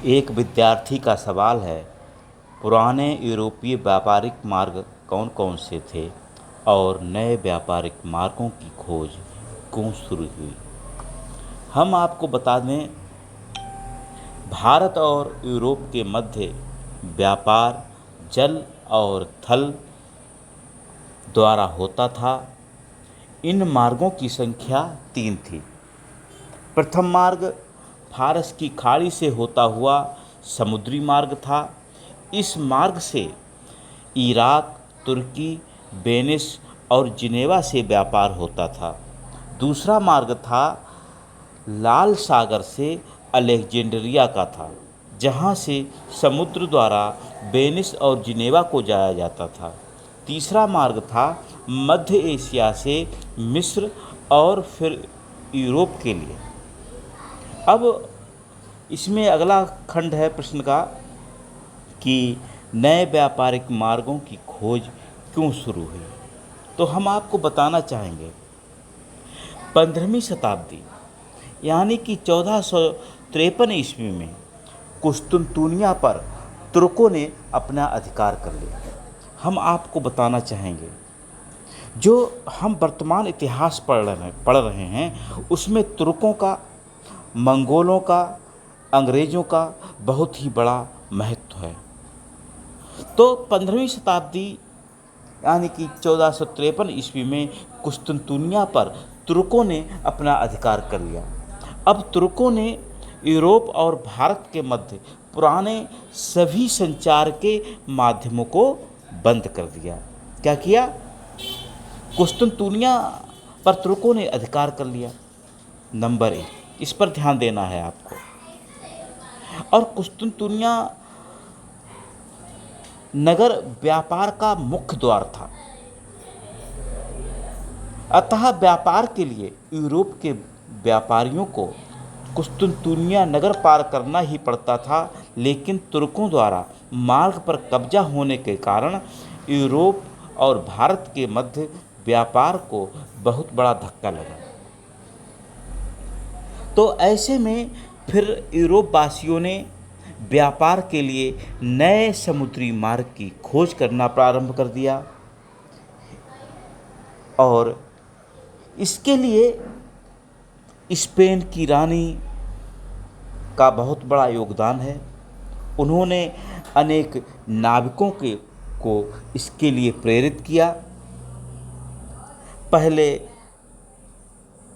एक विद्यार्थी का सवाल है, पुराने यूरोपीय व्यापारिक मार्ग कौन कौन से थे और नए व्यापारिक मार्गों की खोज क्यों शुरू हुई। हम आपको बता दें, भारत और यूरोप के मध्य व्यापार जल और थल द्वारा होता था। इन मार्गों की संख्या 3 थी। प्रथम मार्ग फारस की खाड़ी से होता हुआ समुद्री मार्ग था। इस मार्ग से इराक, तुर्की, वेनिस और जिनेवा से व्यापार होता था। दूसरा मार्ग था लाल सागर से अलेक्जेंड्रिया का था, जहाँ से समुद्र द्वारा वेनिस और जिनेवा को जाया जाता था। तीसरा मार्ग था मध्य एशिया से मिस्र और फिर यूरोप के लिए। अब इसमें अगला खंड है प्रश्न का कि नए व्यापारिक मार्गों की खोज क्यों शुरू हुई। तो हम आपको बताना चाहेंगे, 15वीं शताब्दी यानी कि 1453 ईस्वी में कुस्तुनतुनिया पर तुर्कों ने अपना अधिकार कर लिया। हम आपको बताना चाहेंगे, जो हम वर्तमान इतिहास पढ़ रहे हैं उसमें तुर्कों का, मंगोलों का, अंग्रेज़ों का बहुत ही बड़ा महत्व है। तो 15वीं शताब्दी यानी कि 1453 ईस्वी में कुस्तुनतुनिया पर तुर्कों ने अपना अधिकार कर लिया। अब तुर्कों ने यूरोप और भारत के मध्य पुराने सभी संचार के माध्यमों को बंद कर दिया। क्या किया? कुस्तुनतुनिया पर तुर्कों ने अधिकार कर लिया। नंबर 1, इस पर ध्यान देना है आपको। और कुस्तुनतुनिया नगर व्यापार का मुख्य द्वार था, अतः व्यापार के लिए यूरोप के व्यापारियों को कुस्तुनतुनिया नगर पार करना ही पड़ता था। लेकिन तुर्कों द्वारा मार्ग पर कब्जा होने के कारण यूरोप और भारत के मध्य व्यापार को बहुत बड़ा धक्का लगा। तो ऐसे में फिर यूरोप वासियों ने व्यापार के लिए नए समुद्री मार्ग की खोज करना प्रारंभ कर दिया और इसके लिए स्पेन की रानी का बहुत बड़ा योगदान है। उन्होंने अनेक नाविकों को इसके लिए प्रेरित किया। पहले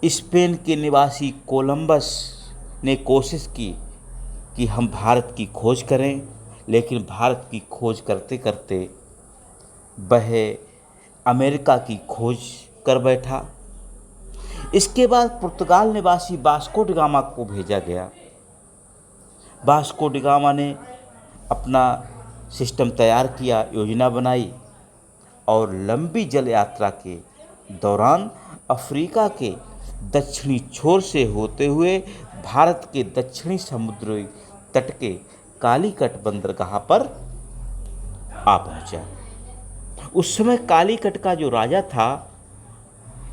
स्पेन के निवासी कोलंबस ने कोशिश की कि हम भारत की खोज करें, लेकिन भारत की खोज करते करते वह अमेरिका की खोज कर बैठा। इसके बाद पुर्तगाल निवासी वास्को डी गामा को भेजा गया। वास्को डी गामा ने अपना सिस्टम तैयार किया, योजना बनाई और लंबी जल यात्रा के दौरान अफ्रीका के दक्षिणी छोर से होते हुए भारत के दक्षिणी समुद्री तट के कालीकट बंदरगाह पर आ पहुंचा। उस समय कालीकट का जो राजा था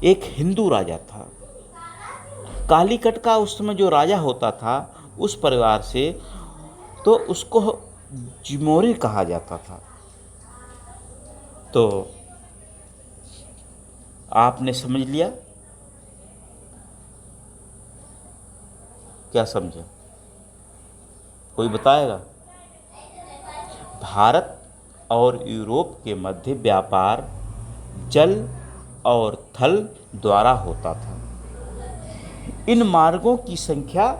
एक हिंदू राजा था। कालीकट का उस समय जो राजा होता था उस परिवार से, तो उसको जिमोरी कहा जाता था। तो आपने समझ लिया? क्या समझा? कोई बताएगा? भारत और यूरोप के मध्य व्यापार जल और थल द्वारा होता था। इन मार्गों की संख्या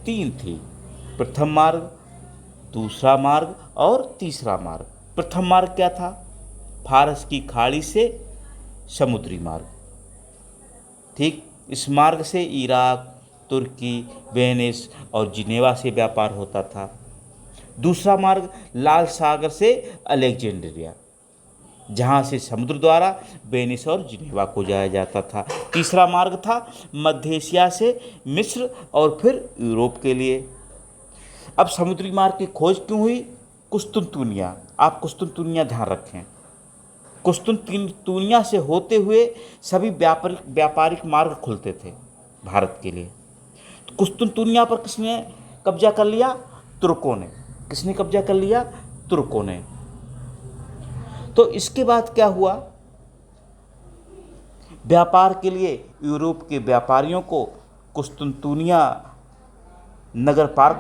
3 थी। प्रथम मार्ग, दूसरा मार्ग और तीसरा मार्ग। प्रथम मार्ग क्या था? फारस की खाड़ी से समुद्री मार्ग। ठीक, इस मार्ग से इराक, तुर्की, वेनिस और जिनेवा से व्यापार होता था। दूसरा मार्ग लाल सागर से अलेक्जेंड्रिया, जहाँ से समुद्र द्वारा वेनिस और जिनेवा को जाया जाता था। तीसरा मार्ग था मध्य एशिया से मिस्र और फिर यूरोप के लिए। अब समुद्री मार्ग की खोज क्यों हुई? कुस्तुनतुनिया, आप कुस्तुनतुनिया ध्यान रखें। कुस्तुनतुनिया से होते हुए सभी व्यापारिक मार्ग खुलते थे भारत के लिए। तो कुस्तुनतुनिया पर किसने कब्जा कर लिया? तुर्कों ने। किसने कब्जा कर लिया? तुर्कों ने। तो इसके बाद क्या हुआ? व्यापार के लिए यूरोप के व्यापारियों को कुस्तुनतुनिया नगर पार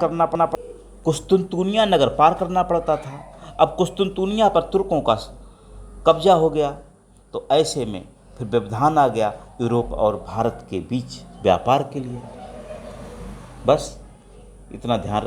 करना पड़ता था। अब कुस्तुनतुनिया पर तुर्कों का कब्जा हो गया, तो ऐसे में फिर व्यवधान आ गया यूरोप और भारत के बीच व्यापार के लिए। बस इतना ध्यान